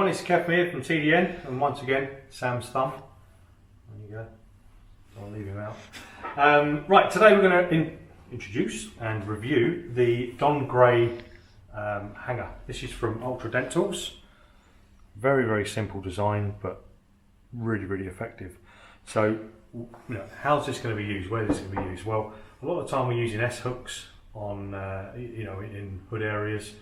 everyone, it's Kev here from TDN, and once again, Sam's thumb. There you go, I'll leave him out. Right, today we're going to introduce and review the Don Gray hanger. This is from Ultra Dent Tools. Very, very simple design, but really, really effective. So, how's this going to be used? Where is this going to be used? Well, a lot of the time we're using S hooks on, in hood areas,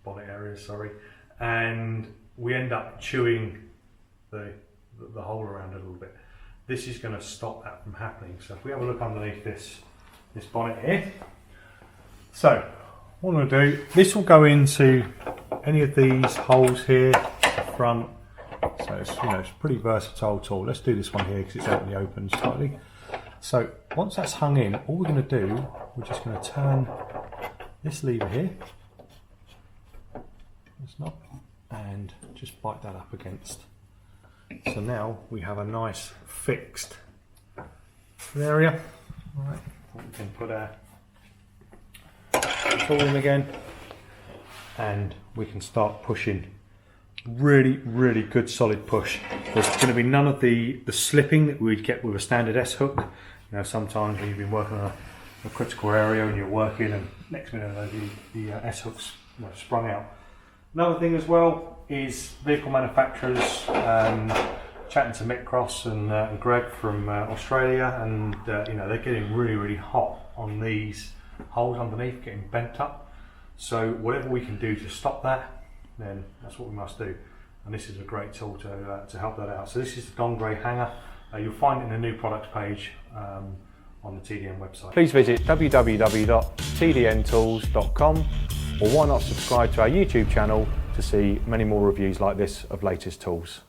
bonnet areas, sorry, and we end up chewing the hole around a little bit. This is going to stop that from happening. So if we have a look underneath this bonnet here. So what I'm going to do, this will go into any of these holes here, the front. So it's, it's a pretty versatile tool. Let's do this one here because it's out in the open slightly. So once that's hung in, all we're going to do, we're just going to turn this lever here, this knob, and just bite that up against. So now we have a nice fixed area. All right, we can put our tool in again, and we can start pushing. Really, really good solid push. There's going to be none of the slipping that we'd get with a standard S hook. Sometimes when you've been working on a critical area and you're working, and next minute the S hooks sprung out. Another thing as well is vehicle manufacturers. Chatting to Mick Cross and Greg from Australia, and they're getting really, really hot on these holes underneath, getting bent up. So whatever we can do to stop that, then that's what we must do. And this is a great tool to help that out. So this is the Don Gray hanger. You'll find it in the new products page on the TDN website. Please visit www.tdntools.com, or why not subscribe to our YouTube channel to see many more reviews like this of latest tools.